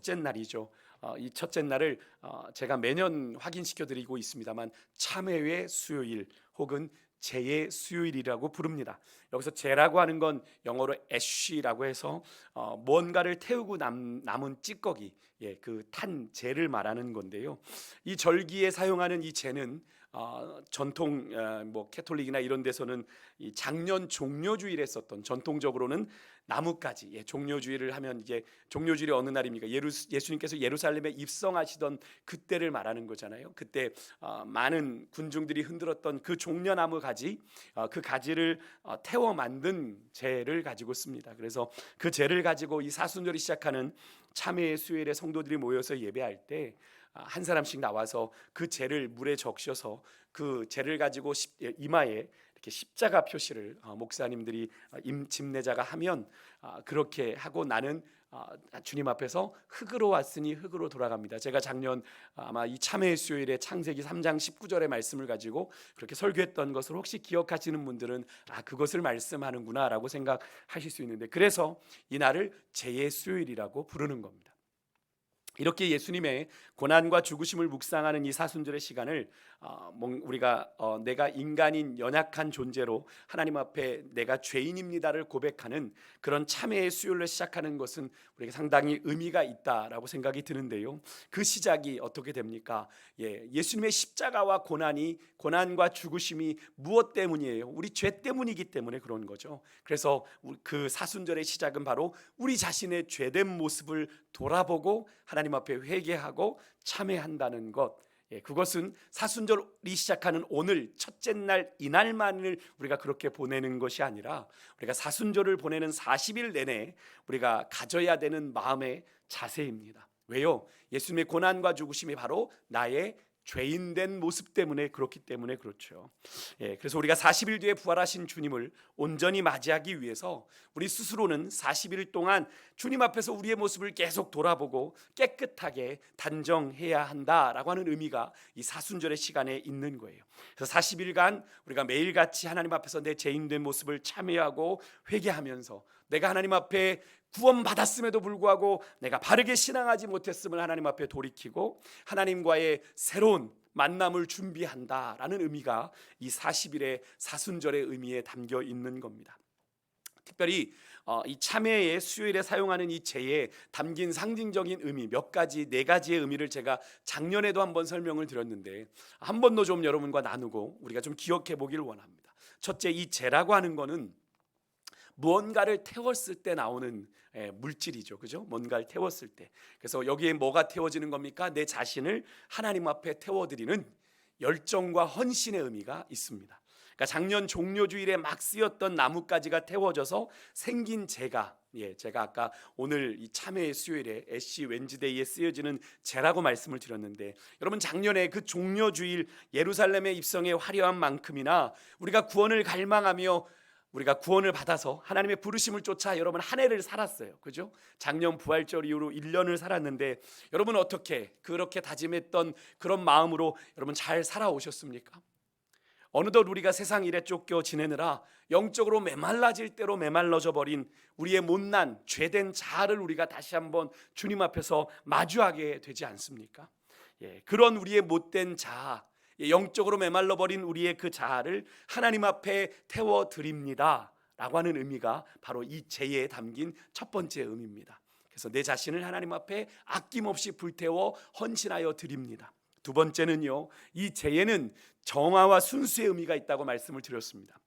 첫째 날이죠. 이 첫째 날을 제가 매년 확인시켜 드리고 있습니다만 참회의 수요일 혹은 제의 수요일이라고 부릅니다. 여기서 제라고 하는 건 영어로 애쉬라고 해서 뭔가를 태우고 남은 찌꺼기, 그 탄 재를 말하는 건데요. 이 절기에 사용하는 이 재는 전통 뭐 캐톨릭이나 이런 데서는 이 작년 종려주일에 썼던, 전통적으로는 나뭇가지, 종려주일을 하면 이제 종려주일이 어느 날입니까? 예수님께서 예루살렘에 입성하시던 그때를 말하는 거잖아요. 그때 많은 군중들이 흔들었던 그 종려나무 가지, 그 가지를 태워 만든 재를 가지고 씁니다. 그래서 그 재를 가지고 이 사순절이 시작하는 참회의 수요일에 성도들이 모여서 예배할 때 한 사람씩 나와서 그 재를 물에 적셔서 그 재를 가지고 이마에 이렇게 십자가 표시를 목사님들이 집례자가 하면 그렇게 하고 나는 주님 앞에서 흙으로 왔으니 흙으로 돌아갑니다. 제가 작년 아마 이 참회의 수요일에 창세기 3장 19절의 말씀을 가지고 그렇게 설교했던 것을 혹시 기억하시는 분들은 그것을 말씀하는구나라고 생각하실 수 있는데, 그래서 이 날을 제의 수요일이라고 부르는 겁니다. 이렇게 예수님의 고난과 죽으심을 묵상하는 이 사순절의 시간을 우리가 내가 인간인 연약한 존재로 하나님 앞에 내가 죄인입니다를 고백하는 그런 참회의 수요일로 시작하는 것은 우리가 상당히 의미가 있다라고 생각이 드는데요. 그 시작이 어떻게 됩니까? 예수님의 십자가와 고난과 죽으심이 무엇 때문이에요? 우리 죄 때문이기 때문에 그런 거죠. 그래서 그 사순절의 시작은 바로 우리 자신의 죄된 모습을 돌아보고 하나님 앞에 회개하고 참회한다는 것, 그것은 사순절이 시작하는 오늘 첫째 날 이날만을 우리가 그렇게 보내는 것이 아니라 우리가 사순절을 보내는 40일 내내 우리가 가져야 되는 마음의 자세입니다. 왜요? 예수님의 고난과 죽으심이 바로 나의 죄인된 모습 때문에 그렇기 때문에 그렇죠. 그래서 우리가 40일 뒤에 부활하신 주님을 온전히 맞이하기 위해서 우리 스스로는 40일 동안 주님 앞에서 우리의 모습을 계속 돌아보고 깨끗하게 단정해야 한다라고 하는 의미가 이 사순절의 시간에 있는 거예요. 그래서 40일간 우리가 매일같이 하나님 앞에서 내 죄인된 모습을 참회하고 회개하면서 내가 하나님 앞에 구원받았음에도 불구하고 내가 바르게 신앙하지 못했음을 하나님 앞에 돌이키고 하나님과의 새로운 만남을 준비한다라는 의미가 이 40일의 사순절의 의미에 담겨 있는 겁니다. 특별히 이 참회의 수요일에 사용하는 이 제에 담긴 상징적인 의미 네 가지의 의미를 제가 작년에도 한번 설명을 드렸는데 한 번 더 좀 여러분과 나누고 우리가 좀 기억해 보기를 원합니다. 첫째, 이 제라고 하는 거는 무언가를 태웠을 때 나오는 물질이죠. 그죠? 뭔가를 태웠을 때. 그래서 여기에 뭐가 태워지는 겁니까? 내 자신을 하나님 앞에 태워드리는 열정과 헌신의 의미가 있습니다. 그러니까 작년 종려주일에 막 쓰였던 나뭇가지가 태워져서 생긴 제가 아까 오늘 이 참회의 수요일에 애쉬 웬즈데이에 쓰여지는 제라고 말씀을 드렸는데, 여러분 작년에 그 종려주일 예루살렘의 입성의 화려한 만큼이나 우리가 구원을 갈망하며 우리가 구원을 받아서 하나님의 부르심을 쫓아 여러분 한 해를 살았어요. 그죠? 작년 부활절 이후로 1년을 살았는데 여러분 어떻게 그렇게 다짐했던 그런 마음으로 여러분 잘 살아오셨습니까? 어느덧 우리가 세상 일에 쫓겨 지내느라 영적으로 메말라질 대로 메말라져 버린 우리의 못난 죄된 자아를 우리가 다시 한번 주님 앞에서 마주하게 되지 않습니까? 그런 우리의 못된 자아, 영적으로 메말라 버린 우리의 그 자아를 하나님 앞에 태워드립니다 라고 하는 의미가 바로 이 제에 담긴 첫 번째 의미입니다. 그래서 내 자신을 하나님 앞에 아낌없이 불태워 헌신하여 드립니다. 두 번째는요, 이 제에는 정화와 순수의 의미가 있다고 말씀을 드렸습니다.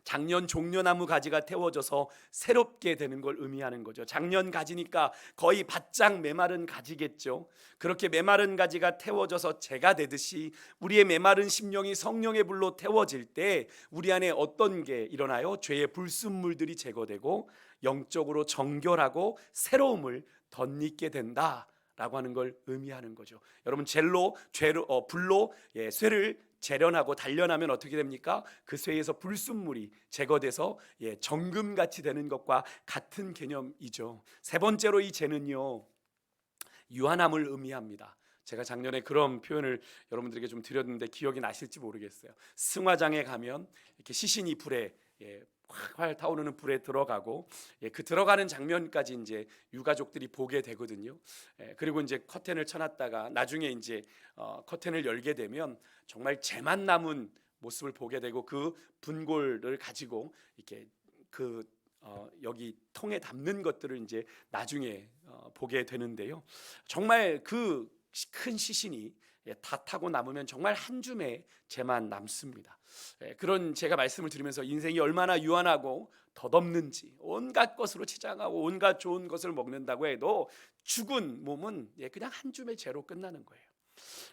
작년 종려나무 가지가 태워져서 새롭게 되는 걸 의미하는 거죠. 작년 가지니까 거의 바짝 메마른 가지겠죠. 그렇게 메마른 가지가 태워져서 재가 되듯이 우리의 메마른 심령이 성령의 불로 태워질 때 우리 안에 어떤 게 일어나요? 죄의 불순물들이 제거되고 영적으로 정결하고 새로움을 덧입게 된다 라고 하는 걸 의미하는 거죠. 여러분 불로 쇠를 재련하고 단련하면 어떻게 됩니까? 그 쇠에서 불순물이 제거돼서 정금같이 되는 것과 같은 개념이죠. 세 번째로 이 재는요, 유한함을 의미합니다. 제가 작년에 그런 표현을 여러분들에게 좀 드렸는데 기억이 나실지 모르겠어요. 승화장에 가면 이렇게 시신이 불에 활활 타오르는 불에 들어가고, 그 들어가는 장면까지 이제 유가족들이 보게 되거든요. 그리고 이제 커튼을 쳐놨다가 나중에 이제 커튼을 열게 되면 정말 재만 남은 모습을 보게 되고, 그 분골을 가지고 이렇게 그 여기 통에 담는 것들을 이제 나중에 보게 되는데요. 정말 그 큰 시신이 다 타고 남으면 정말 한 줌의 재만 남습니다. 그런 제가 말씀을 드리면서 인생이 얼마나 유한하고 덧없는지, 온갖 것으로 치장하고 온갖 좋은 것을 먹는다고 해도 죽은 몸은 그냥 한 줌의 재로 끝나는 거예요.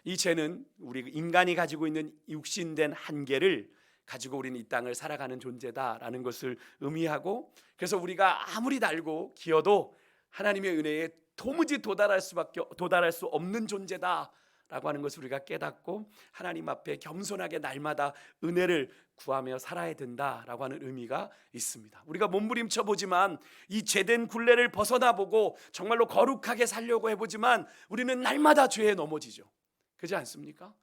이 죄는 우리 인간이 가지고 있는 육신된 한계를 가지고 우리는 이 땅을 살아가는 존재다라는 것을 의미하고, 그래서 우리가 아무리 달고 기어도 하나님의 은혜에 도무지 도달할 수 없는 존재다라고 하는 것을 우리가 깨닫고 하나님 앞에 겸손하게 날마다 은혜를 구하며 살아야 된다라고 하는 의미가 있습니다. 우리가 몸부림쳐 보지만, 이 죄된 굴레를 벗어나 보고 정말로 거룩하게 살려고 해보지만 우리는 날마다 죄에 넘어지죠. 그렇지 않습니까?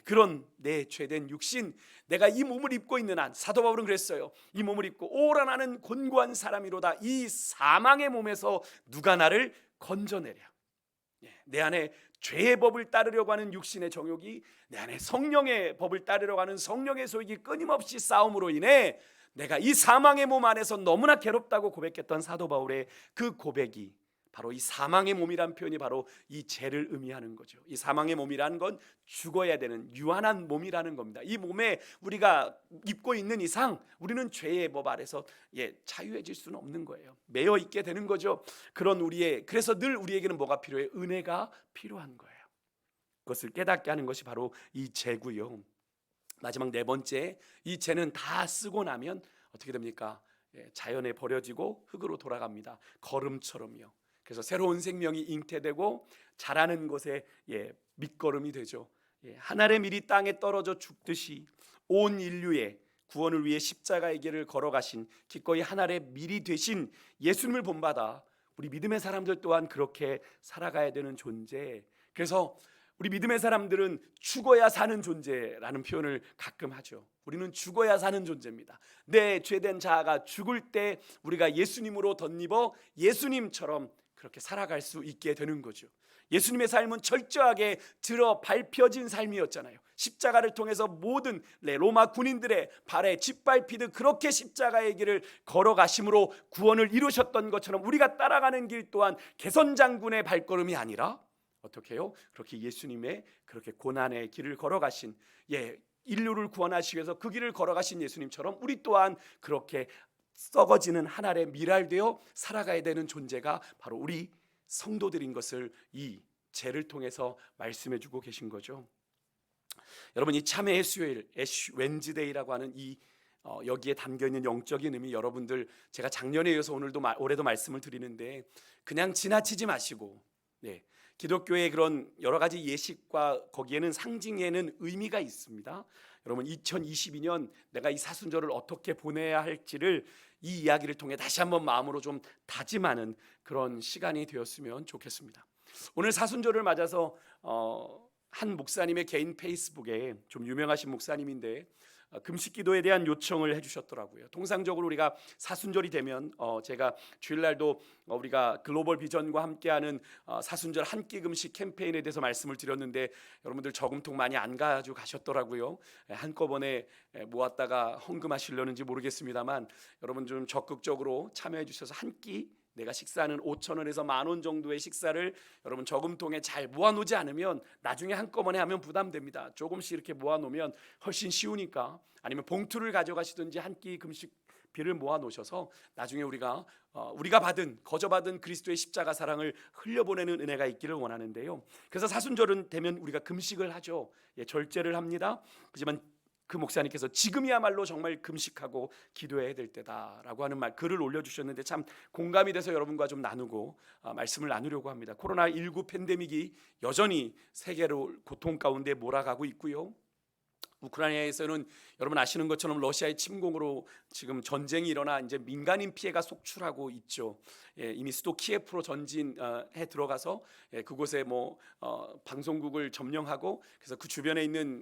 그런 내 죄된 육신, 내가 이 몸을 입고 있는 한, 사도 바울은 그랬어요. 이 몸을 입고 오라 나는 곤고한 사람이로다. 이 사망의 몸에서 누가 나를 건져내랴. 내 안에 죄의 법을 따르려고 하는 육신의 정욕이, 내 안에 성령의 법을 따르려고 하는 성령의 소욕이 끊임없이 싸움으로 인해 내가 이 사망의 몸 안에서 너무나 괴롭다고 고백했던 사도 바울의 그 고백이 바로 이 사망의 몸이란 표현이 바로 이 죄를 의미하는 거죠. 이 사망의 몸이라는 건 죽어야 되는 유한한 몸이라는 겁니다. 이 몸에 우리가 입고 있는 이상 우리는 죄의 법 아래서 자유해질 수는 없는 거예요. 매여 있게 되는 거죠. 그래서 늘 우리에게는 뭐가 필요해요? 은혜가 필요한 거예요. 그것을 깨닫게 하는 것이 바로 이 죄고요. 마지막 네 번째, 이 죄는 다 쓰고 나면 어떻게 됩니까? 자연에 버려지고 흙으로 돌아갑니다. 거름처럼요. 그래서 새로운 생명이 잉태되고 자라는 것에 밑거름이 되죠. 하늘의 밀이 땅에 떨어져 죽듯이 온 인류의 구원을 위해 십자가의 길을 걸어가신, 기꺼이 하늘의 밀이 되신 예수님을 본받아 우리 믿음의 사람들 또한 그렇게 살아가야 되는 존재. 그래서 우리 믿음의 사람들은 죽어야 사는 존재라는 표현을 가끔 하죠. 우리는 죽어야 사는 존재입니다. 내 죄된 자아가 죽을 때 우리가 예수님으로 덧입어 예수님처럼 그렇게 살아갈 수 있게 되는 거죠. 예수님의 삶은 철저하게 밝혀진 삶이었잖아요. 십자가를 통해서 모든 로마 군인들의 발에 짓밟히듯 그렇게 십자가의 길을 걸어가심으로 구원을 이루셨던 것처럼 우리가 따라가는 길 또한 개선장군의 발걸음이 아니라 어떻게 해요? 그렇게 예수님의 그렇게 고난의 길을 걸어가신, 인류를 구원하시기 위해서 그 길을 걸어가신 예수님처럼 우리 또한 그렇게 썩어지는 한 알에 밀알되어 살아가야 되는 존재가 바로 우리 성도들인 것을 이 죄를 통해서 말씀해 주고 계신 거죠. 여러분, 이 참회의 수요일, 애쉬 웬즈데이라고 하는 이 여기에 담겨있는 영적인 의미, 여러분들 제가 작년에 이어서 올해도 말씀을 드리는데 그냥 지나치지 마시고, 기독교의 그런 여러 가지 예식과 거기에는 상징에는 의미가 있습니다. 여러분, 2022년 내가 이 사순절을 어떻게 보내야 할지를 이 이야기를 통해 다시 한번 마음으로 좀 다짐하는 그런 시간이 되었으면 좋겠습니다. 오늘 사순절을 맞아서 한 목사님의 개인 페이스북에, 좀 유명하신 목사님인데 금식 기도에 대한 요청을 해주셨더라고요. 통상적으로 우리가 사순절이 되면 제가 주일날도 우리가 글로벌 비전과 함께하는 사순절 한 끼 금식 캠페인에 대해서 말씀을 드렸는데 여러분들 저금통 많이 안 가지고 가셨더라고요. 한꺼번에 모았다가 헌금하시려는지 모르겠습니다만 여러분 좀 적극적으로 참여해 주셔서 한 끼, 내가 식사하는 5,000원에서 10,000원 정도의 식사를 여러분 저금통에 잘 모아놓지 않으면 나중에 한꺼번에 하면 부담됩니다. 조금씩 이렇게 모아놓으면 훨씬 쉬우니까, 아니면 봉투를 가져가시든지 한 끼 금식비를 모아놓으셔서 나중에 우리가 거저받은 그리스도의 십자가 사랑을 흘려보내는 은혜가 있기를 원하는데요. 그래서 사순절은 되면 우리가 금식을 하죠. 절제를 합니다. 하지만 그 목사님께서 지금이야말로 정말 금식하고 기도해야 될 때다라고 하는 글을 올려주셨는데 참 공감이 돼서 여러분과 좀 나누고 말씀을 나누려고 합니다. 코로나19 팬데믹이 여전히 세계를 고통 가운데 몰아가고 있고요. 우크라이나에서는 여러분 아시는 것처럼 러시아의 침공으로 지금 전쟁이 일어나 이제 민간인 피해가 속출하고 있죠. 이미 수도 키예프로 전진해 들어가서 그곳에 방송국을 점령하고, 그래서 그 주변에 있는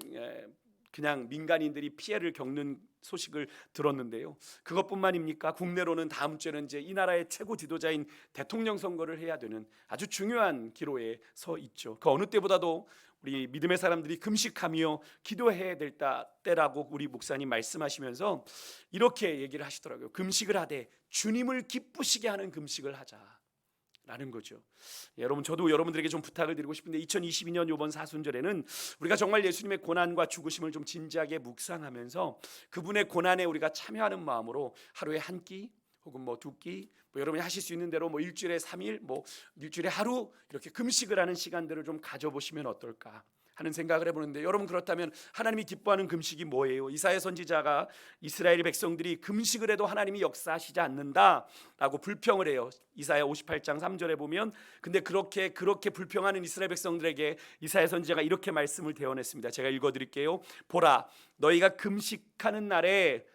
그냥 민간인들이 피해를 겪는 소식을 들었는데요. 그것뿐만입니까? 국내로는 다음 주에는 이제 이 나라의 최고 지도자인 대통령 선거를 해야 되는 아주 중요한 기로에 서 있죠. 그 어느 때보다도 우리 믿음의 사람들이 금식하며 기도해야 될 때라고 우리 목사님 말씀하시면서 이렇게 얘기를 하시더라고요. 금식을 하되 주님을 기쁘시게 하는 금식을 하자라는 거죠. 여러분, 저도 여러분들에게 좀 부탁을 드리고 싶은데 2022년 이번 사순절에는 우리가 정말 예수님의 고난과 죽으심을 좀 진지하게 묵상하면서 그분의 고난에 우리가 참여하는 마음으로 하루에 한 끼 혹은 뭐 두 끼, 여러분이 하실 수 있는 대로 뭐 일주일에 3일, 뭐 일주일에 하루 이렇게 금식을 하는 시간들을 좀 가져보시면 어떨까 하는 생각을 해보는데, 여러분 그렇다면 하나님이 기뻐하는 금식이 뭐예요? 이사야 선지자가 이스라엘 백성들이 금식을 해도 하나님이 역사하시지 않는다라고 불평을 해요. 이사야 58장 3절에 보면, 근데 그렇게 불평하는 이스라엘 백성들에게 이사야 선지자가 이렇게 말씀을 대언했습니다. 제가 읽어드릴게요. 보라, 너희가 금식하는 날에,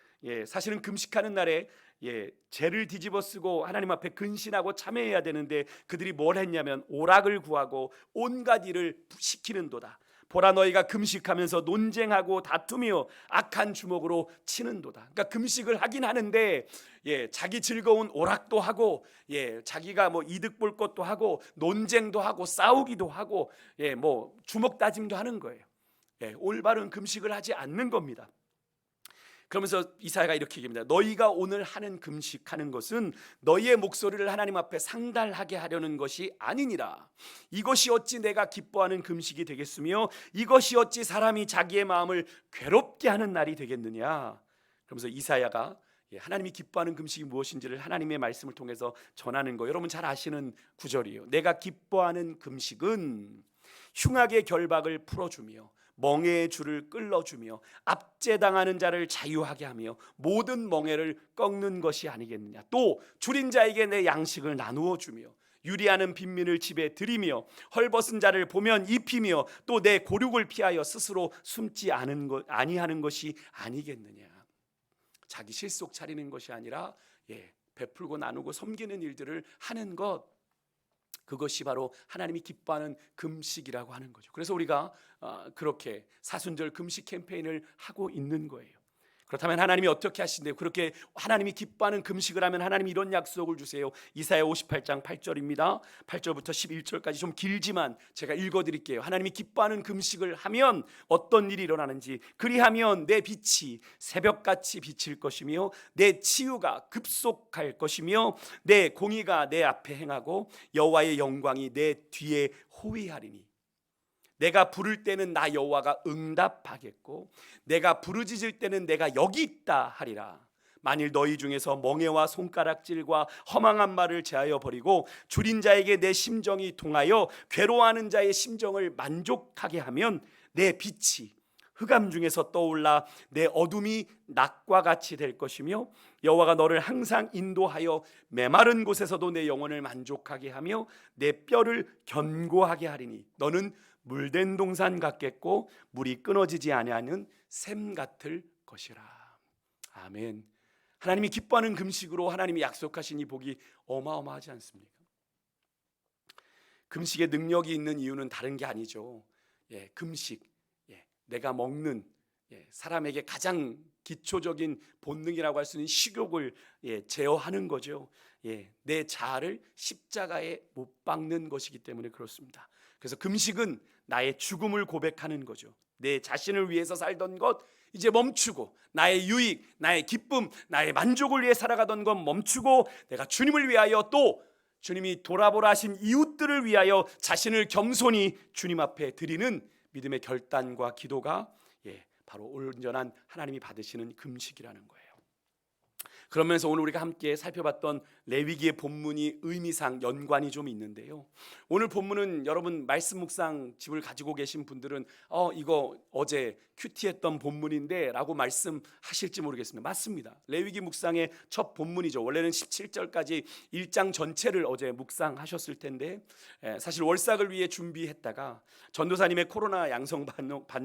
사실은 금식하는 날에 죄를 뒤집어 쓰고 하나님 앞에 근신하고 참회해야 되는데 그들이 뭘 했냐면 오락을 구하고 온갖 일을 시키는도다. 보라, 너희가 금식하면서 논쟁하고 다투며 악한 주먹으로 치는도다. 그러니까 금식을 하긴 하는데 자기 즐거운 오락도 하고 자기가 뭐 이득 볼 것도 하고 논쟁도 하고 싸우기도 하고 뭐 주먹 다짐도 하는 거예요. 올바른 금식을 하지 않는 겁니다. 그러면서 이사야가 이렇게 얘기합니다. 너희가 오늘 하는 금식하는 것은 너희의 목소리를 하나님 앞에 상달하게 하려는 것이 아니니라. 이것이 어찌 내가 기뻐하는 금식이 되겠으며 이것이 어찌 사람이 자기의 마음을 괴롭게 하는 날이 되겠느냐. 그러면서 이사야가 하나님이 기뻐하는 금식이 무엇인지를 하나님의 말씀을 통해서 전하는 거, 여러분 잘 아시는 구절이에요. 내가 기뻐하는 금식은 흉악의 결박을 풀어주며 멍에의 줄을 끌어주며 압제당하는 자를 자유하게 하며 모든 멍에를 꺾는 것이 아니겠느냐. 또 줄인 자에게 내 양식을 나누어 주며 유리하는 빈민을 집에 들이며 헐벗은 자를 보면 입히며 또 내 고륙을 피하여 스스로 숨지 아니하는 것이 아니겠느냐. 자기 실속 차리는 것이 아니라 베풀고 나누고 섬기는 일들을 하는 것, 그것이 바로 하나님이 기뻐하는 금식이라고 하는 거죠. 그래서 우리가 그렇게 사순절 금식 캠페인을 하고 있는 거예요. 그렇다면 하나님이 어떻게 하신대요? 그렇게 하나님이 기뻐하는 금식을 하면 하나님이 이런 약속을 주세요. 이사야 58장 8절입니다. 8절부터 11절까지 좀 길지만 제가 읽어드릴게요. 하나님이 기뻐하는 금식을 하면 어떤 일이 일어나는지, 그리하면 내 빛이 새벽같이 비칠 것이며 내 치유가 급속할 것이며 내 공의가 내 앞에 행하고 여호와의 영광이 내 뒤에 호위하리니, 내가 부를 때는 나 여호와가 응답하겠고 내가 부르짖을 때는 내가 여기 있다 하리라. 만일 너희 중에서 멍에와 손가락질과 허망한 말을 제하여 버리고 줄인 자에게 내 심정이 동하여 괴로워하는 자의 심정을 만족하게 하면 내 빛이 흑암 중에서 떠올라 내 어둠이 낮과 같이 될 것이며 여호와가 너를 항상 인도하여 메마른 곳에서도 내 영혼을 만족하게 하며 내 뼈를 견고하게 하리니 너는 물된 동산 같겠고 물이 끊어지지 아니하는 샘 같을 것이라. 아멘. 하나님이 기뻐하는 금식으로 하나님이 약속하신 이 복이 어마어마하지 않습니까? 금식의 능력이 있는 이유는 다른 게 아니죠. 금식, 내가 먹는, 사람에게 가장 기초적인 본능이라고 할 수 있는 식욕을 제어하는 거죠. 내 자아를 십자가에 못 박는 것이기 때문에 그렇습니다. 그래서 금식은 나의 죽음을 고백하는 거죠. 내 자신을 위해서 살던 것 이제 멈추고, 나의 유익, 나의 기쁨, 나의 만족을 위해 살아가던 것 멈추고, 내가 주님을 위하여, 또 주님이 돌아보라 하신 이웃들을 위하여 자신을 겸손히 주님 앞에 드리는 믿음의 결단과 기도가 바로 온전한 하나님이 받으시는 금식이라는 거예요. 그러면서 오늘 우리가 함께 살펴봤던 레위기의 본문이 의미상 연관이 좀 있는데요. 오늘 본문은 여러분 말씀 묵상 집을 가지고 계신 분들은 이거 어제 큐티했던 본문인데 라고 말씀하실지 모르겠습니다. 맞습니다. 레위기 묵상의 첫 본문이죠. 원래는 17절까지 1장 전체를 어제 묵상하셨을 텐데 사실 월삭을 위해 준비했다가 전도사님의 코로나 양성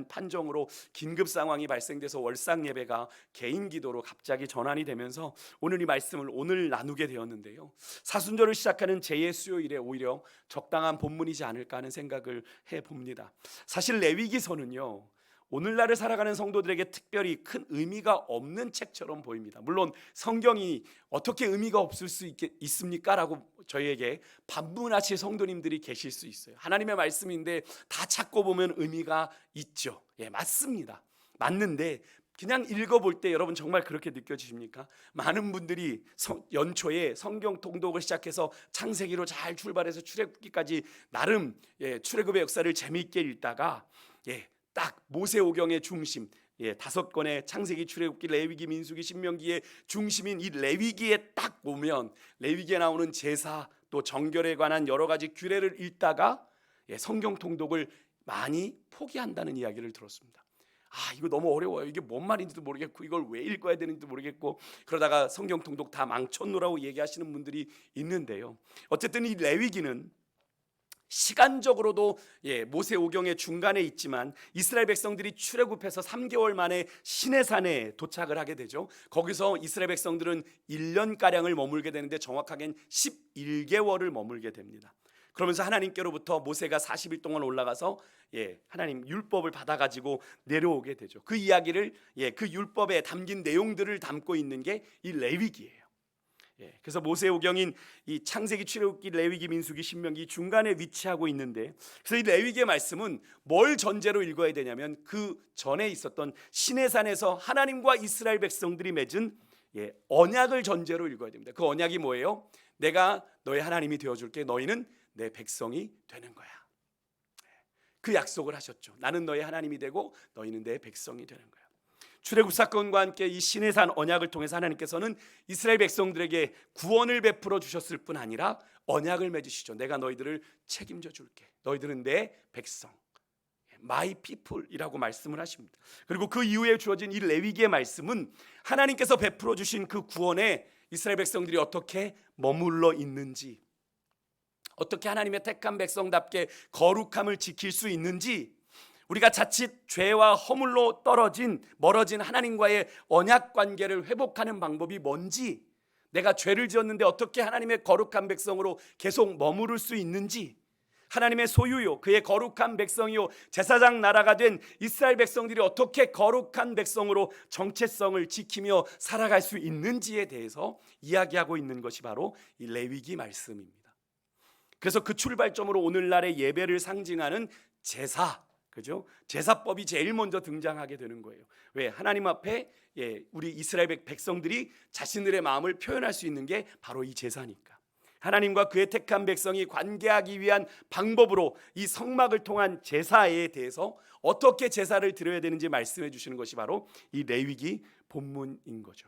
판정으로 긴급 상황이 발생돼서 월삭 예배가 개인 기도로 갑자기 전환이 되면서 오늘 이 말씀을 오늘 나누게 되었는데요. 사순절을 시작하는 제2의 수요일에 오히려 적당한 본문이지 않을까 하는 생각을 해봅니다. 사실 레위기서는요, 오늘날을 살아가는 성도들에게 특별히 큰 의미가 없는 책처럼 보입니다. 물론 성경이 어떻게 의미가 없을 수 있습니까? 라고 저희에게 반문하실 성도님들이 계실 수 있어요. 하나님의 말씀인데 다 찾고 보면 의미가 있죠. 예, 맞습니다. 맞는데 그냥 읽어볼 때 여러분 정말 그렇게 느껴지십니까? 많은 분들이 연초에 성경 통독을 시작해서 창세기로 잘 출발해서 출애굽기까지 나름 출애굽의 역사를 재미있게 읽다가 딱 모세오경의 중심, 5권의 창세기, 출애굽기, 레위기, 민수기, 신명기의 중심인 이 레위기에 딱 보면 레위기에 나오는 제사 또 정결에 관한 여러 가지 규례를 읽다가 성경 통독을 많이 포기한다는 이야기를 들었습니다. 이거 너무 어려워요. 이게 뭔 말인지도 모르겠고 이걸 왜 읽어야 되는지도 모르겠고 그러다가 성경 통독 다 망쳤노라고 얘기하시는 분들이 있는데요. 어쨌든 이 레위기는 시간적으로도 모세오경의 중간에 있지만 이스라엘 백성들이 출애굽해서 3개월 만에 시내산에 도착을 하게 되죠. 거기서 이스라엘 백성들은 1년가량을 머물게 되는데 정확하게는 11개월을 머물게 됩니다. 그러면서 하나님께로부터 모세가 40일 동안 올라가서 하나님 율법을 받아가지고 내려오게 되죠. 그 이야기를 그 율법에 담긴 내용들을 담고 있는 게 이 레위기예요. 그래서 모세오경인 이 창세기, 출애굽기, 레위기, 민수기, 신명기 중간에 위치하고 있는데 그래서 이 레위기의 말씀은 뭘 전제로 읽어야 되냐면 그 전에 있었던 시내산에서 하나님과 이스라엘 백성들이 맺은 언약을 전제로 읽어야 됩니다. 그 언약이 뭐예요? 내가 너의 하나님이 되어줄게. 너희는 내 백성이 되는 거야. 그 약속을 하셨죠. 나는 너의 하나님이 되고 너희는 내 백성이 되는 거야. 출애굽 사건과 함께 이 시내산 언약을 통해서 하나님께서는 이스라엘 백성들에게 구원을 베풀어 주셨을 뿐 아니라 언약을 맺으시죠. 내가 너희들을 책임져 줄게. 너희들은 내 백성, my people이라고 말씀을 하십니다. 그리고 그 이후에 주어진 이 레위기의 말씀은 하나님께서 베풀어 주신 그 구원에 이스라엘 백성들이 어떻게 머물러 있는지, 어떻게 하나님의 택한 백성답게 거룩함을 지킬 수 있는지, 우리가 자칫 죄와 허물로 멀어진 하나님과의 언약 관계를 회복하는 방법이 뭔지, 내가 죄를 지었는데 어떻게 하나님의 거룩한 백성으로 계속 머무를 수 있는지, 하나님의 소유요 그의 거룩한 백성이요 제사장 나라가 된 이스라엘 백성들이 어떻게 거룩한 백성으로 정체성을 지키며 살아갈 수 있는지에 대해서 이야기하고 있는 것이 바로 이 레위기 말씀입니다. 그래서 그 출발점으로 오늘날의 예배를 상징하는 제사, 그죠? 제사법이 제일 먼저 등장하게 되는 거예요. 왜? 하나님 앞에 우리 이스라엘 백성들이 자신들의 마음을 표현할 수 있는 게 바로 이 제사니까. 하나님과 그의 택한 백성이 관계하기 위한 방법으로 이 성막을 통한 제사에 대해서 어떻게 제사를 드려야 되는지 말씀해 주시는 것이 바로 이 레위기 본문인 거죠.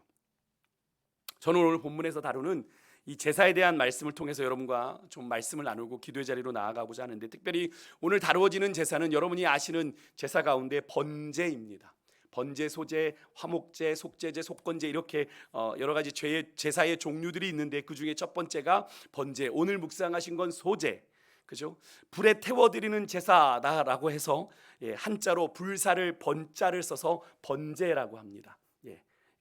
저는 오늘 본문에서 다루는 이 제사에 대한 말씀을 통해서 여러분과 좀 말씀을 나누고 기도의 자리로 나아가고자 하는데, 특별히 오늘 다루어지는 제사는 여러분이 아시는 제사 가운데 번제입니다. 번제, 소제, 화목제, 속제제, 속건제 이렇게 여러 가지 제사의 종류들이 있는데 그 중에 첫 번째가 번제, 오늘 묵상하신 건 소제, 그죠? 불에 태워드리는 제사다라고 해서 한자로 불사를 번자를 써서 번제라고 합니다.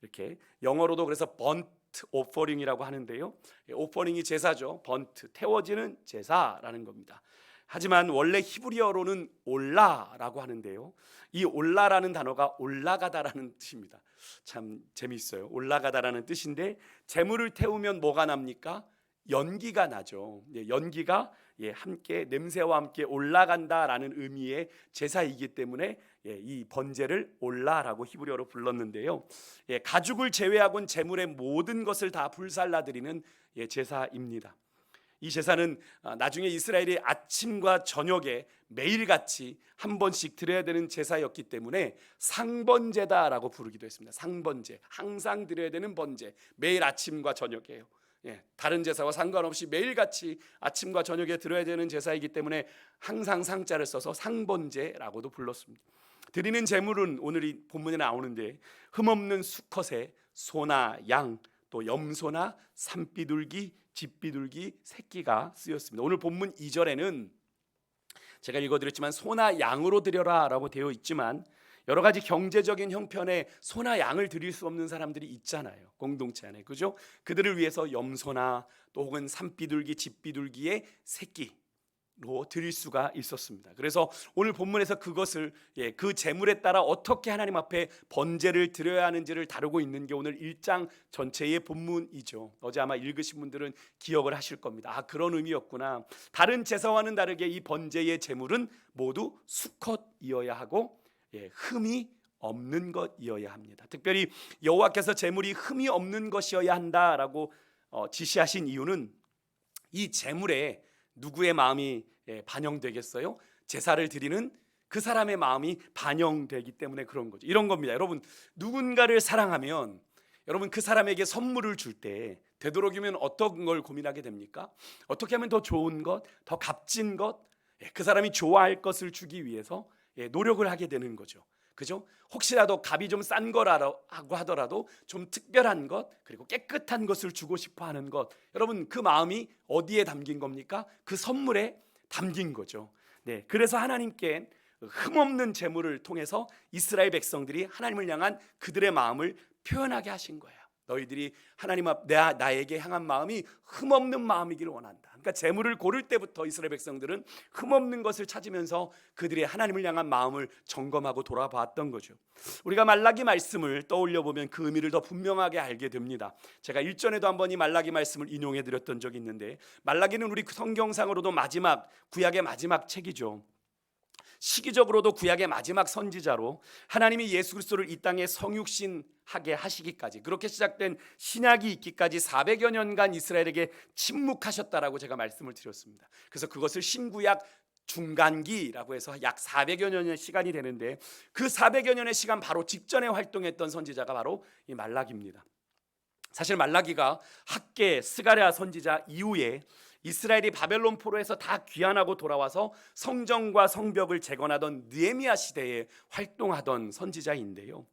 이렇게 영어로도 그래서 번트 오퍼링이라고 하는데요. 오퍼링이 제사죠. 번트, 태워지는 제사라는 겁니다. 하지만 원래 히브리어로는 올라라고 하는데요. 이 올라라는 단어가 올라가다라는 뜻입니다. 참 재미있어요. 올라가다라는 뜻인데 제물을 태우면 뭐가 납니까? 연기가 나죠. 연기가 함께 냄새와 함께 올라간다라는 의미의 제사이기 때문에 이 번제를 올라라고 히브리어로 불렀는데요. 가죽을 제외하고는 제물의 모든 것을 다 불살라드리는 제사입니다. 이 제사는 나중에 이스라엘이 아침과 저녁에 매일같이 한 번씩 드려야 되는 제사였기 때문에 상번제다라고 부르기도 했습니다. 상번제, 항상 드려야 되는 번제, 매일 아침과 저녁에요. 다른 제사와 상관없이 매일같이 아침과 저녁에 드려야 되는 제사이기 때문에 항상 상자를 써서 상번제라고도 불렀습니다. 드리는 제물은 오늘 이 본문에 나오는데 흠없는 수컷의 소나 양, 또 염소나 산비둘기, 집비둘기, 새끼가 쓰였습니다. 오늘 본문 2절에는 제가 읽어드렸지만 소나 양으로 드려라 라고 되어 있지만 여러 가지 경제적인 형편에 소나 양을 드릴 수 없는 사람들이 있잖아요. 공동체 안에, 그죠? 그들을 위해서 염소나 또 혹은 산비둘기, 집비둘기의 새끼, 드릴 수가 있었습니다. 그래서 오늘 본문에서 그것을 그 제물에 따라 어떻게 하나님 앞에 번제를 드려야 하는지를 다루고 있는 게 오늘 1장 전체의 본문이죠. 어제 아마 읽으신 분들은 기억을 하실 겁니다. 아, 그런 의미였구나. 다른 제사와는 다르게 이 번제의 제물은 모두 수컷이어야 하고 흠이 없는 것이어야 합니다. 특별히 여호와께서 제물이 흠이 없는 것이어야 한다라고 지시하신 이유는 이 제물에 누구의 마음이 반영되겠어요? 제사를 드리는 그 사람의 마음이 반영되기 때문에 그런 거죠. 이런 겁니다. 여러분, 누군가를 사랑하면 여러분 그 사람에게 선물을 줄 때 되도록이면 어떤 걸 고민하게 됩니까? 어떻게 하면 더 좋은 것, 더 값진 것, 그 사람이 좋아할 것을 주기 위해서 노력을 하게 되는 거죠. 그죠? 혹시라도 값이 좀 싼 거라고 하더라도 좀 특별한 것, 그리고 깨끗한 것을 주고 싶어 하는 것, 여러분 그 마음이 어디에 담긴 겁니까? 그 선물에 담긴 거죠. 그래서 하나님께 흠없는 제물을 통해서 이스라엘 백성들이 하나님을 향한 그들의 마음을 표현하게 하신 거예요. 너희들이 하나님 앞 나에게 향한 마음이 흠없는 마음이기를 원한다. 그러니까 제물을 고를 때부터 이스라엘 백성들은 흠없는 것을 찾으면서 그들의 하나님을 향한 마음을 점검하고 돌아봤던 거죠. 우리가 말라기 말씀을 떠올려 보면 그 의미를 더 분명하게 알게 됩니다. 제가 일전에도 한번 이 말라기 말씀을 인용해 드렸던 적이 있는데, 말라기는 우리 성경상으로도 구약의 마지막 책이죠. 시기적으로도 구약의 마지막 선지자로 하나님이 예수 그리스도를 이 땅에 성육신하게 하시기까지, 그렇게 시작된 신약이 있기까지 400여 년간 이스라엘에게 침묵하셨다라고 제가 말씀을 드렸습니다. 그래서 그것을 신구약 중간기라고 해서 약 400여 년의 시간이 되는데, 그 400여 년의 시간 바로 직전에 활동했던 선지자가 바로 이 말라기입니다. 사실 말라기가 학개 스가랴 선지자 이후에 이스라엘이 바벨론 포로에서 다 귀환하고 돌아와서 성전과 성벽을 재건하던 느헤미야 시대에 활동하던 선지자인데요,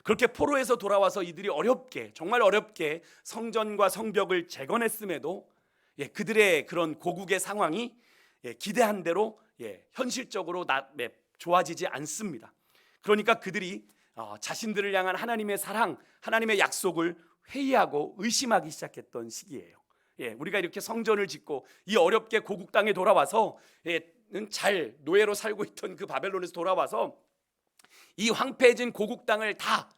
그렇게 포로에서 돌아와서 이들이 정말 어렵게 성전과 성벽을 재건했음에도 그들의 그런 고국의 상황이 기대한 대로 현실적으로 좋아지지 않습니다. 그러니까 그들이 자신들을 향한 하나님의 사랑, 하나님의 약속을 회의하고 의심하기 시작했던 시기예요. 우리가 이렇게 성전을 짓고 이 어렵게 고국 땅에 돌아와서 잘 노예로 살고 있던 그 바벨론에서 돌아와서 이 황폐해진 고국 땅을 다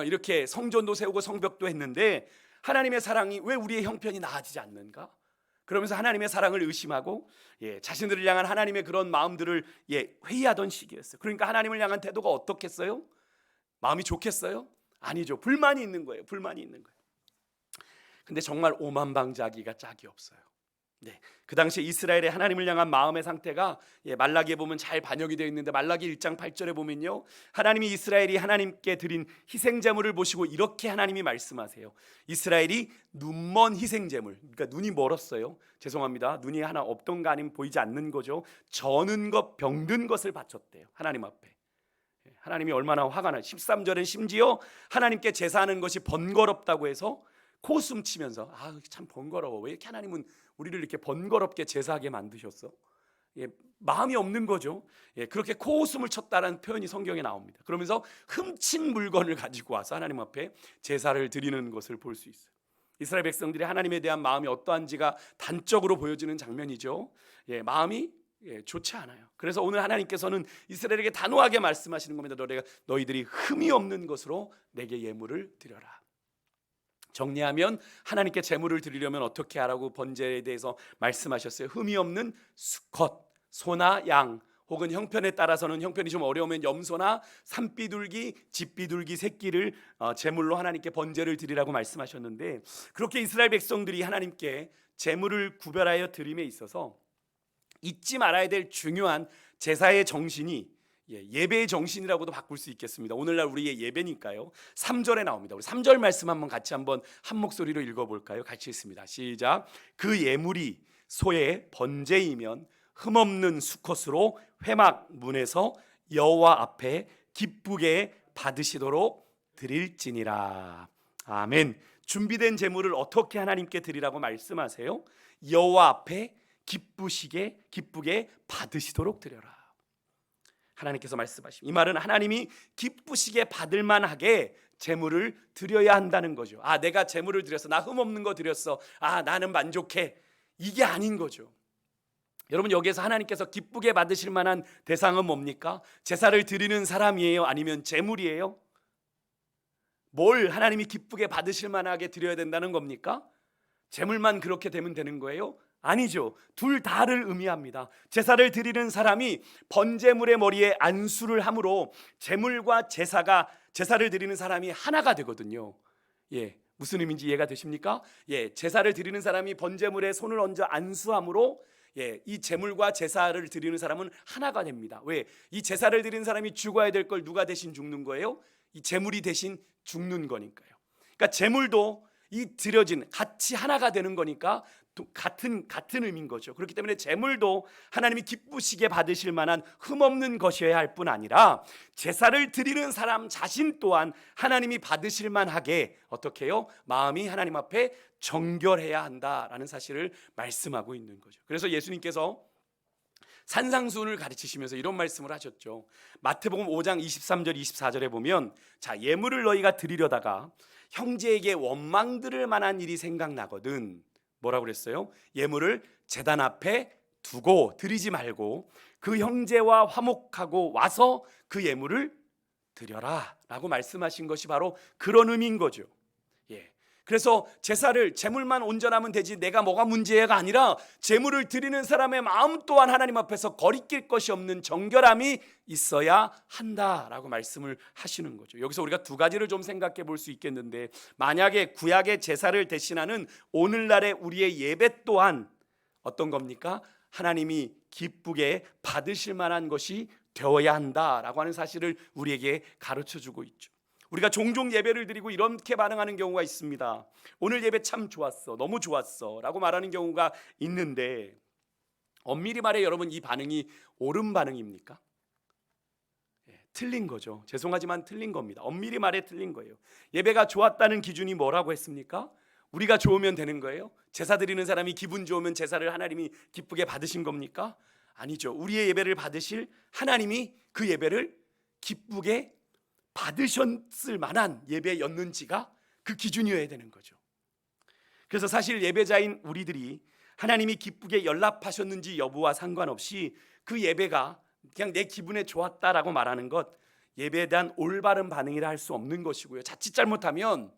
이렇게 성전도 세우고 성벽도 했는데 하나님의 사랑이 왜 우리의 형편이 나아지지 않는가? 그러면서 하나님의 사랑을 의심하고 자신들을 향한 하나님의 그런 마음들을 회의하던 시기였어요. 그러니까 하나님을 향한 태도가 어떻겠어요? 마음이 좋겠어요? 아니죠. 불만이 있는 거예요. 근데 정말 오만방자기가 짝이 없어요. 그 당시 이스라엘의 하나님을 향한 마음의 상태가 말라기에 보면 잘 반영이 되어 있는데, 말라기 1장 8절에 보면요, 하나님이 이스라엘이 하나님께 드린 희생제물을 보시고 이렇게 하나님이 말씀하세요. 이스라엘이 눈먼 희생제물, 그러니까 눈이 멀었어요. 죄송합니다. 눈이 하나 없던가 아니면 보이지 않는 거죠. 저는 것, 병든 것을 바쳤대요. 하나님 앞에. 하나님이 얼마나 화가 나요. 13절은 심지어 하나님께 제사하는 것이 번거롭다고 해서 코웃음 치면서 참 번거로워. 왜 이렇게 하나님은 우리를 이렇게 번거롭게 제사하게 만드셨어? 마음이 없는 거죠. 그렇게 코웃음을 쳤다라는 표현이 성경에 나옵니다. 그러면서 흠친 물건을 가지고 와서 하나님 앞에 제사를 드리는 것을 볼 수 있어요. 이스라엘 백성들이 하나님에 대한 마음이 어떠한지가 단적으로 보여지는 장면이죠. 마음이 좋지 않아요. 그래서 오늘 하나님께서는 이스라엘에게 단호하게 말씀하시는 겁니다. 너희들이 흠이 없는 것으로 내게 예물을 드려라. 정리하면 하나님께 제물을 드리려면 어떻게 하라고 번제에 대해서 말씀하셨어요. 흠이 없는 수컷, 소나 양, 혹은 형편에 따라서는, 형편이 좀 어려우면 염소나 산비둘기, 집비둘기 새끼를 제물로 하나님께 번제를 드리라고 말씀하셨는데, 그렇게 이스라엘 백성들이 하나님께 제물을 구별하여 드림에 있어서 잊지 말아야 될 중요한 제사의 정신이 예배의 정신이라고도 바꿀 수 있겠습니다. 오늘날 우리의 예배니까요. 3절에 나옵니다. 우리 3절 말씀 같이 한번 한 목소리로 읽어볼까요? 같이 읽습니다. 시작. 그 예물이 소의 번제이면 흠없는 수컷으로 회막 문에서 여호와 앞에 기쁘게 받으시도록 드릴지니라. 아멘. 준비된 제물을 어떻게 하나님께 드리라고 말씀하세요? 여호와 앞에 기쁘게 받으시도록 드려라. 하나님께서 말씀하십니다. 이 말은 하나님이 기쁘시게 받을 만하게 제물을 드려야 한다는 거죠. 내가 제물을 드렸어, 나 흠없는 거 드렸어, 나는 만족해, 이게 아닌 거죠. 여러분, 여기에서 하나님께서 기쁘게 받으실 만한 대상은 뭡니까? 제사를 드리는 사람이에요? 아니면 제물이에요? 뭘 하나님이 기쁘게 받으실 만하게 드려야 된다는 겁니까? 제물만 그렇게 되면 되는 거예요? 아니죠. 둘 다를 의미합니다. 제사를 드리는 사람이 번제물의 머리에 안수를 함으로 제물과 제사를 드리는 사람이 하나가 되거든요. 무슨 의미인지 이해가 되십니까? 제사를 드리는 사람이 번제물에 손을 얹어 안수함으로 이 제물과 제사를 드리는 사람은 하나가 됩니다. 왜? 이 제사를 드리는 사람이 죽어야 될 걸 누가 대신 죽는 거예요? 이 제물이 대신 죽는 거니까요. 그러니까 제물도 이 드려진 같이 하나가 되는 거니까 같은 의미인 거죠. 그렇기 때문에 제물도 하나님이 기쁘시게 받으실 만한 흠없는 것이어야 할 뿐 아니라 제사를 드리는 사람 자신 또한 하나님이 받으실 만하게 어떻게 해요? 마음이 하나님 앞에 정결해야 한다라는 사실을 말씀하고 있는 거죠. 그래서 예수님께서 산상수훈을 가르치시면서 이런 말씀을 하셨죠. 마태복음 5장 23절 24절에 보면, 자, 예물을 너희가 드리려다가 형제에게 원망 들을 만한 일이 생각나거든. 뭐라고 그랬어요? 예물을 제단 앞에 두고 드리지 말고 그 형제와 화목하고 와서 그 예물을 드려라 라고 말씀하신 것이 바로 그런 의미인 거죠. 그래서 제물만 온전하면 되지 내가 뭐가 문제가 아니라 제물을 드리는 사람의 마음 또한 하나님 앞에서 거리낄 것이 없는 정결함이 있어야 한다라고 말씀을 하시는 거죠. 여기서 우리가 두 가지를 좀 생각해 볼 수 있겠는데, 만약에 구약의 제사를 대신하는 오늘날의 우리의 예배 또한 어떤 겁니까? 하나님이 기쁘게 받으실 만한 것이 되어야 한다라고 하는 사실을 우리에게 가르쳐주고 있죠. 우리가 종종 예배를 드리고 이렇게 반응하는 경우가 있습니다. 오늘 예배 참 좋았어, 너무 좋았어 라고 말하는 경우가 있는데, 엄밀히 말해 여러분, 이 반응이 옳은 반응입니까? 틀린 거죠. 죄송하지만 틀린 겁니다. 엄밀히 말해 틀린 거예요. 예배가 좋았다는 기준이 뭐라고 했습니까? 우리가 좋으면 되는 거예요? 제사 드리는 사람이 기분 좋으면 제사를 하나님이 기쁘게 받으신 겁니까? 아니죠. 우리의 예배를 받으실 하나님이 그 예배를 기쁘게 받으셨을 만한 예배였는지가 그 기준이어야 되는 거죠. 그래서 사실 예배자인 우리들이 하나님이 기쁘게 연락하셨는지 여부와 상관없이 그 예배가 그냥 내 기분에 좋았다라고 말하는 것, 예배에 대한 올바른 반응이라 할 수 없는 것이고요. 자칫 잘못하면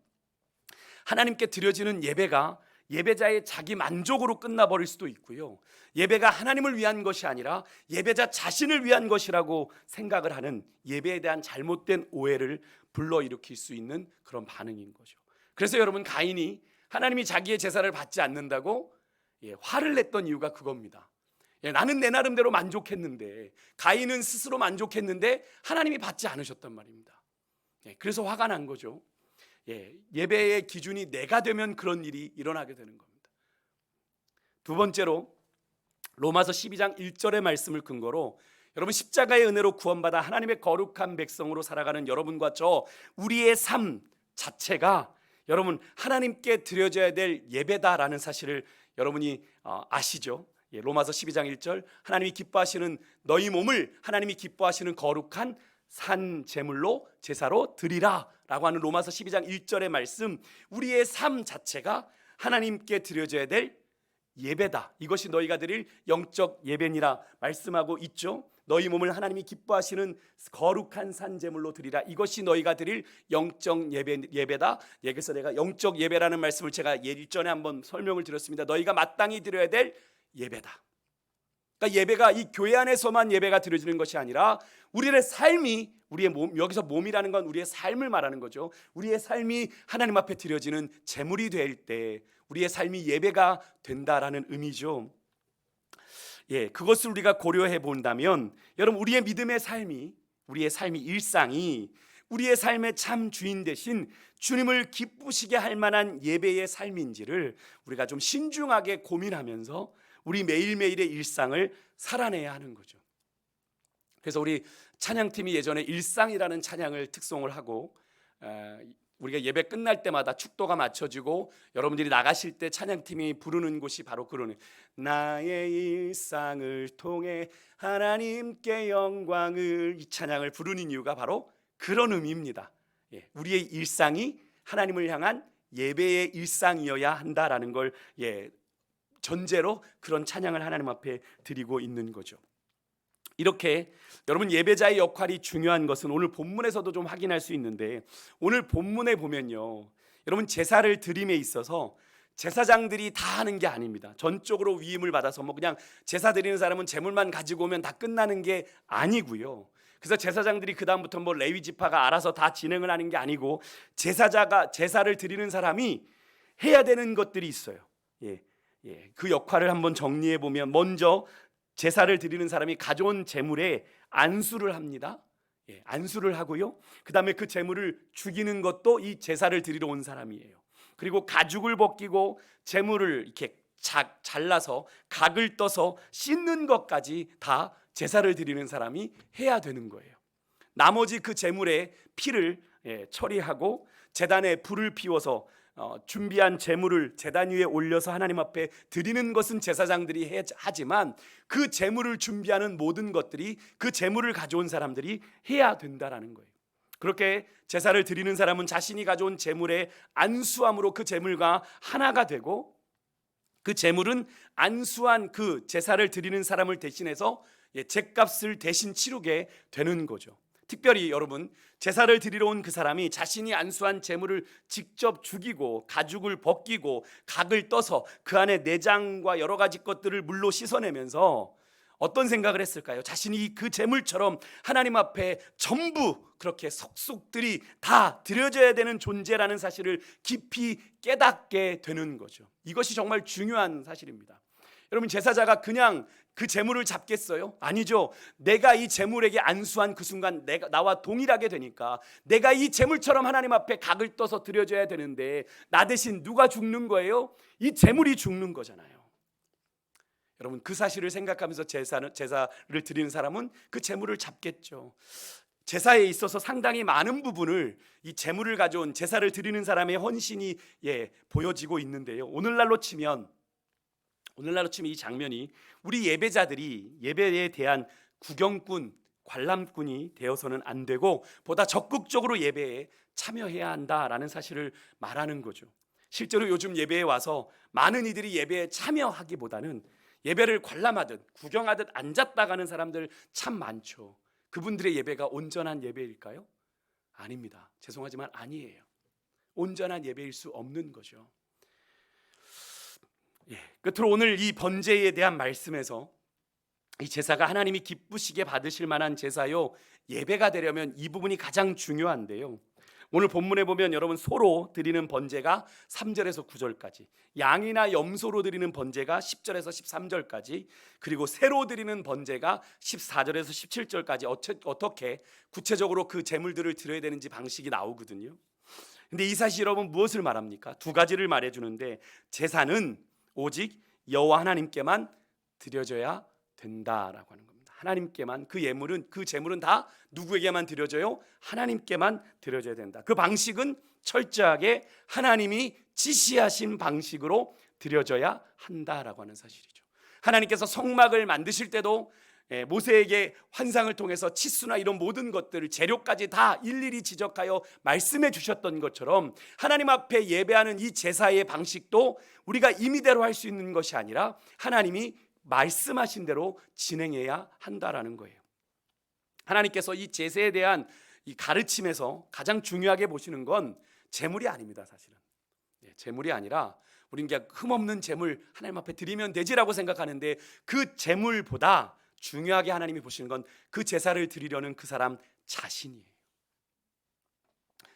하나님께 드려지는 예배가 예배자의 자기 만족으로 끝나버릴 수도 있고요. 예배가 하나님을 위한 것이 아니라 예배자 자신을 위한 것이라고 생각을 하는 예배에 대한 잘못된 오해를 불러일으킬 수 있는 그런 반응인 거죠. 그래서 여러분, 가인이 하나님이 자기의 제사를 받지 않는다고 화를 냈던 이유가 그겁니다. 나는 내 나름대로 만족했는데, 가인은 스스로 만족했는데 하나님이 받지 않으셨단 말입니다. 그래서 화가 난 거죠. 예배의 기준이 내가 되면 그런 일이 일어나게 되는 겁니다. 두 번째로 로마서 12장 1절의 말씀을 근거로 여러분, 십자가의 은혜로 구원받아 하나님의 거룩한 백성으로 살아가는 여러분과 저 우리의 삶 자체가 여러분 하나님께 드려져야 될 예배다라는 사실을 여러분이 아시죠? 로마서 12장 1절, 하나님이 기뻐하시는 너희 몸을 하나님이 기뻐하시는 거룩한 산 제물로 제사로 드리라 라고 하는 로마서 12장 1절의 말씀, 우리의 삶 자체가 하나님께 드려져야 될 예배다. 이것이 너희가 드릴 영적 예배니라 말씀하고 있죠. 너희 몸을 하나님이 기뻐하시는 거룩한 산 제물로 드리라. 이것이 너희가 드릴 영적 예배다. 그래서 내가 영적 예배라는 말씀을 제가 일전에 한번 설명을 드렸습니다. 너희가 마땅히 드려야 될 예배다. 그러니까 예배가 이 교회 안에서만 예배가 드려지는 것이 아니라 우리의 삶이, 우리의 몸, 여기서 몸이라는 건 우리의 삶을 말하는 거죠. 우리의 삶이 하나님 앞에 드려지는 제물이 될 때 우리의 삶이 예배가 된다라는 의미죠. 그것을 우리가 고려해 본다면 여러분, 우리의 믿음의 삶이, 우리의 일상이 우리의 삶의 참 주인 되신 주님을 기쁘시게 할 만한 예배의 삶인지를 우리가 좀 신중하게 고민하면서 우리 매일매일의 일상을 살아내야 하는 거죠. 그래서 우리 찬양팀이 예전에 일상이라는 찬양을 특송을 하고, 우리가 예배 끝날 때마다 축도가 맞춰지고 여러분들이 나가실 때 찬양팀이 부르는 곳이 바로 그러는, 나의 일상을 통해 하나님께 영광을, 이 찬양을 부르는 이유가 바로 그런 의미입니다. 우리의 일상이 하나님을 향한 예배의 일상이어야 한다라는 걸 전제로 그런 찬양을 하나님 앞에 드리고 있는 거죠. 이렇게 여러분 예배자의 역할이 중요한 것은 오늘 본문에서도 좀 확인할 수 있는데, 오늘 본문에 보면요, 여러분 제사를 드림에 있어서 제사장들이 다 하는 게 아닙니다. 전적으로 위임을 받아서 뭐 그냥 제사 드리는 사람은 제물만 가지고 오면 다 끝나는 게 아니고요. 그래서 제사장들이 그 다음부터 뭐 레위 지파가 알아서 다 진행을 하는 게 아니고, 제사자가 제사를 드리는 사람이 해야 되는 것들이 있어요. 그 역할을 한번 정리해 보면, 먼저 제사를 드리는 사람이 가져온 제물에 안수를 합니다. 안수를 하고요. 그 다음에 그 제물을 죽이는 것도 이 제사를 드리러 온 사람이에요. 그리고 가죽을 벗기고 제물을 이렇게 잘라서 각을 떠서 씻는 것까지 다 제사를 드리는 사람이 해야 되는 거예요. 나머지 그 제물의 피를 처리하고 제단에 불을 피워서 준비한 제물을 제단 위에 올려서 하나님 앞에 드리는 것은 제사장들이 하지만, 그 제물을 준비하는 모든 것들이 그 제물을 가져온 사람들이 해야 된다라는 거예요. 그렇게 제사를 드리는 사람은 자신이 가져온 제물의 안수함으로 그 제물과 하나가 되고, 그 제물은 안수한 그 제사를 드리는 사람을 대신해서 죗값을 대신 치르게 되는 거죠. 특별히 여러분, 제사를 드리러 온 그 사람이 자신이 안수한 제물을 직접 죽이고 가죽을 벗기고 각을 떠서 그 안에 내장과 여러 가지 것들을 물로 씻어내면서 어떤 생각을 했을까요? 자신이 그 제물처럼 하나님 앞에 전부 그렇게 속속들이 다 드려져야 되는 존재라는 사실을 깊이 깨닫게 되는 거죠. 이것이 정말 중요한 사실입니다. 여러분, 제사자가 그냥 그 제물을 잡겠어요? 아니죠. 내가 이 제물에게 안수한 그 순간 나와 동일하게 되니까 내가 이 제물처럼 하나님 앞에 각을 떠서 드려져야 되는데, 나 대신 누가 죽는 거예요? 이 제물이 죽는 거잖아요. 여러분, 그 사실을 생각하면서 제사를 드리는 사람은 그 제물을 잡겠죠. 제사에 있어서 상당히 많은 부분을 이 제물을 가져온 제사를 드리는 사람의 헌신이 보여지고 있는데요. 오늘날로 치면 이 장면이 우리 예배자들이 예배에 대한 구경꾼, 관람꾼이 되어서는 안 되고 보다 적극적으로 예배에 참여해야 한다라는 사실을 말하는 거죠. 실제로 요즘 예배에 와서 많은 이들이 예배에 참여하기보다는 예배를 관람하듯 구경하듯 앉았다 가는 사람들 참 많죠. 그분들의 예배가 온전한 예배일까요? 아닙니다. 죄송하지만 아니에요. 온전한 예배일 수 없는 거죠. 끝으로 오늘 이 번제에 대한 말씀에서 이 제사가 하나님이 기쁘시게 받으실 만한 제사요, 예배가 되려면 이 부분이 가장 중요한데요. 오늘 본문에 보면 여러분, 소로 드리는 번제가 3절에서 9절까지, 양이나 염소로 드리는 번제가 10절에서 13절까지, 그리고 새로 드리는 번제가 14절에서 17절까지 어떻게 구체적으로 그 제물들을 드려야 되는지 방식이 나오거든요. 근데 이 사실 여러분 무엇을 말합니까? 두 가지를 말해주는데, 제사는 오직 여호와 하나님께만 드려져야 된다라고 하는 겁니다. 하나님께만, 그 예물은, 그 제물은 다 누구에게만 드려져요? 하나님께만 드려져야 된다. 그 방식은 철저하게 하나님이 지시하신 방식으로 드려져야 한다라고 하는 사실이죠. 하나님께서 성막을 만드실 때도 모세에게 환상을 통해서 치수나 이런 모든 것들을, 재료까지 다 일일이 지적하여 말씀해 주셨던 것처럼, 하나님 앞에 예배하는 이 제사의 방식도 우리가 임의대로 할 수 있는 것이 아니라 하나님이 말씀하신 대로 진행해야 한다라는 거예요. 하나님께서 이 제사에 대한 이 가르침에서 가장 중요하게 보시는 건 제물이 아닙니다. 사실은 제물이 아니라, 우리는 그냥 흠없는 제물 하나님 앞에 드리면 되지라고 생각하는데, 그 제물보다 중요하게 하나님이 보시는 건 그 제사를 드리려는 그 사람 자신이에요.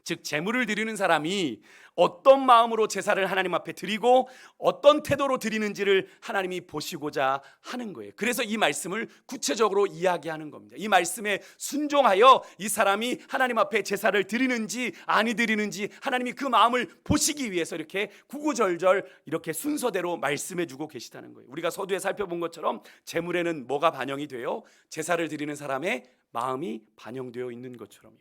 즉, 제물을 드리는 사람이 어떤 마음으로 제사를 하나님 앞에 드리고 어떤 태도로 드리는지를 하나님이 보시고자 하는 거예요. 그래서 이 말씀을 구체적으로 이야기하는 겁니다. 이 말씀에 순종하여 이 사람이 하나님 앞에 제사를 드리는지 아니 드리는지 하나님이 그 마음을 보시기 위해서 이렇게 구구절절 이렇게 순서대로 말씀해 주고 계시다는 거예요. 우리가 서두에 살펴본 것처럼 제물에는 뭐가 반영이 돼요? 제사를 드리는 사람의 마음이 반영되어 있는 것처럼요.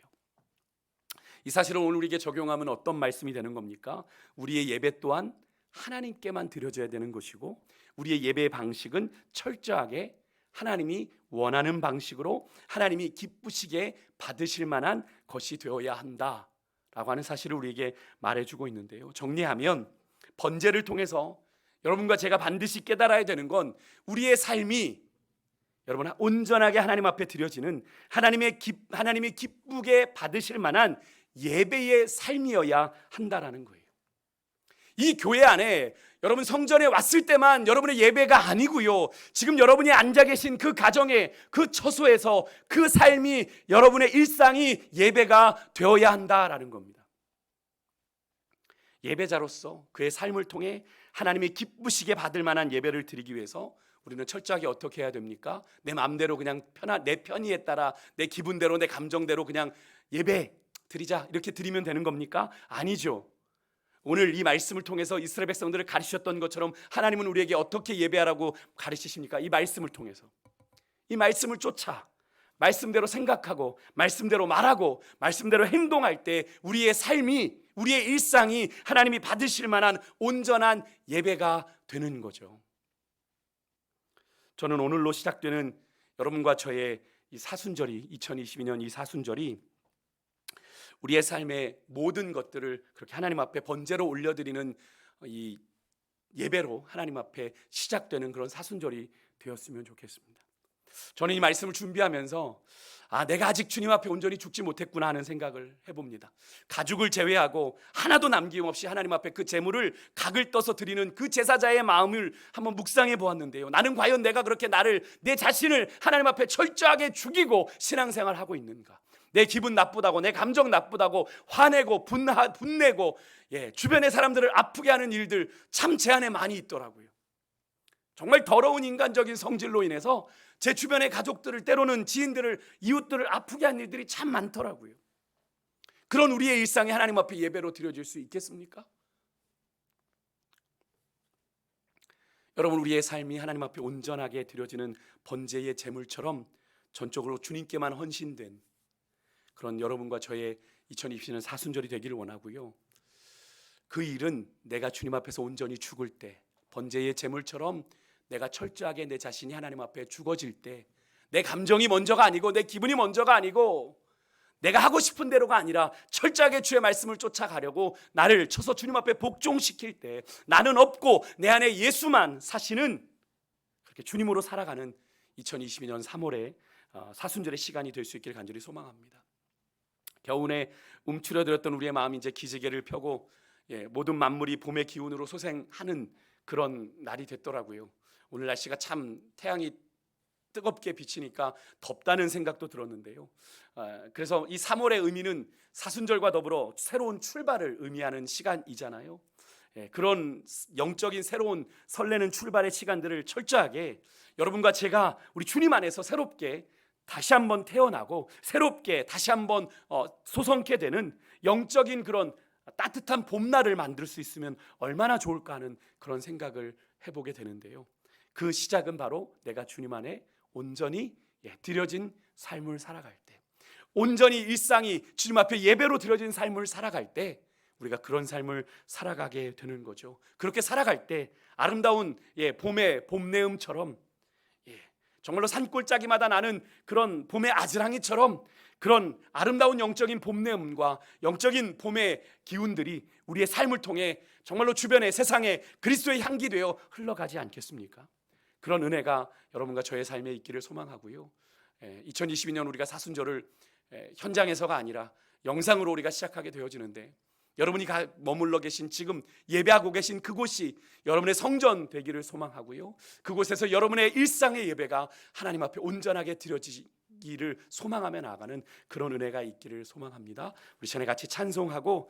이 사실을 오늘 우리에게 적용하면 어떤 말씀이 되는 겁니까? 우리의 예배 또한 하나님께만 드려져야 되는 것이고, 우리의 예배의 방식은 철저하게 하나님이 원하는 방식으로 하나님이 기쁘시게 받으실 만한 것이 되어야 한다라고 하는 사실을 우리에게 말해주고 있는데요. 정리하면 번제를 통해서 여러분과 제가 반드시 깨달아야 되는 건 우리의 삶이 여러분 온전하게 하나님 앞에 드려지는 하나님이 기쁘게 받으실 만한 예배의 삶이어야 한다라는 거예요. 이 교회 안에 여러분 성전에 왔을 때만 여러분의 예배가 아니고요, 지금 여러분이 앉아 계신 그 가정에, 그 처소에서 그 삶이, 여러분의 일상이 예배가 되어야 한다라는 겁니다. 예배자로서 그의 삶을 통해 하나님이 기쁘시게 받을 만한 예배를 드리기 위해서 우리는 철저하게 어떻게 해야 됩니까? 내 마음대로 그냥 내 편의에 따라 내 기분대로 내 감정대로 그냥 예배 드리자 이렇게 드리면 되는 겁니까? 아니죠. 오늘 이 말씀을 통해서 이스라엘 백성들을 가르치셨던 것처럼 하나님은 우리에게 어떻게 예배하라고 가르치십니까? 이 말씀을 통해서, 이 말씀을 쫓아 말씀대로 생각하고 말씀대로 말하고 말씀대로 행동할 때 우리의 삶이, 우리의 일상이 하나님이 받으실 만한 온전한 예배가 되는 거죠. 저는 오늘로 시작되는 여러분과 저의 이 사순절이, 2022년 이 사순절이 우리의 삶의 모든 것들을 그렇게 하나님 앞에 번제로 올려드리는 이 예배로 하나님 앞에 시작되는 그런 사순절이 되었으면 좋겠습니다. 저는 이 말씀을 준비하면서 내가 아직 주님 앞에 온전히 죽지 못했구나 하는 생각을 해봅니다. 가죽을 제외하고 하나도 남김없이 하나님 앞에 그 제물을 각을 떠서 드리는 그 제사자의 마음을 한번 묵상해 보았는데요, 나는 과연 내가 그렇게 내 자신을 하나님 앞에 철저하게 죽이고 신앙생활을 하고 있는가? 내 기분 나쁘다고, 내 감정 나쁘다고 화내고 분내고 주변의 사람들을 아프게 하는 일들 참 제 안에 많이 있더라고요. 정말 더러운 인간적인 성질로 인해서 제 주변의 가족들을, 때로는 지인들을, 이웃들을 아프게 한 일들이 참 많더라고요. 그런 우리의 일상이 하나님 앞에 예배로 드려질 수 있겠습니까? 여러분, 우리의 삶이 하나님 앞에 온전하게 드려지는 번제의 제물처럼 전적으로 주님께만 헌신된 그런 여러분과 저의 2020년 사순절이 되기를 원하고요, 그 일은 내가 주님 앞에서 온전히 죽을 때, 번제의 제물처럼 내가 철저하게 내 자신이 하나님 앞에 죽어질 때, 내 감정이 먼저가 아니고 내 기분이 먼저가 아니고 내가 하고 싶은 대로가 아니라 철저하게 주의 말씀을 쫓아가려고 나를 쳐서 주님 앞에 복종시킬 때, 나는 없고 내 안에 예수만 사시는 그렇게 주님으로 살아가는 2022년 3월에 사순절의 시간이 될 수 있기를 간절히 소망합니다. 겨우내 움츠려들었던 우리의 마음이 이제 기지개를 펴고 모든 만물이 봄의 기운으로 소생하는 그런 날이 됐더라고요. 오늘 날씨가 참 태양이 뜨겁게 비치니까 덥다는 생각도 들었는데요, 그래서 이 3월의 의미는 사순절과 더불어 새로운 출발을 의미하는 시간이잖아요. 그런 영적인 새로운 설레는 출발의 시간들을 철저하게 여러분과 제가 우리 주님 안에서 새롭게 다시 한번 태어나고 새롭게 다시 한번 소성케 되는 영적인 그런 따뜻한 봄날을 만들 수 있으면 얼마나 좋을까 하는 그런 생각을 해보게 되는데요, 그 시작은 바로 내가 주님 안에 온전히 드려진 삶을 살아갈 때, 온전히 일상이 주님 앞에 예배로 드려진 삶을 살아갈 때 우리가 그런 삶을 살아가게 되는 거죠. 그렇게 살아갈 때 아름다운 봄의 봄내음처럼, 정말로 산골짜기마다 나는 그런 봄의 아지랑이처럼 그런 아름다운 영적인 봄내음과 영적인 봄의 기운들이 우리의 삶을 통해 정말로 주변의 세상에 그리스도의 향기 되어 흘러가지 않겠습니까? 그런 은혜가 여러분과 저의 삶에 있기를 소망하고요, 2022년 우리가 사순절을 현장에서가 아니라 영상으로 우리가 시작하게 되어지는데, 여러분이 머물러 계신 지금 예배하고 계신 그곳이 여러분의 성전 되기를 소망하고요, 그곳에서 여러분의 일상의 예배가 하나님 앞에 온전하게 드려지기를 소망하며 나아가는 그런 은혜가 있기를 소망합니다. 우리 전에 같이 찬송하고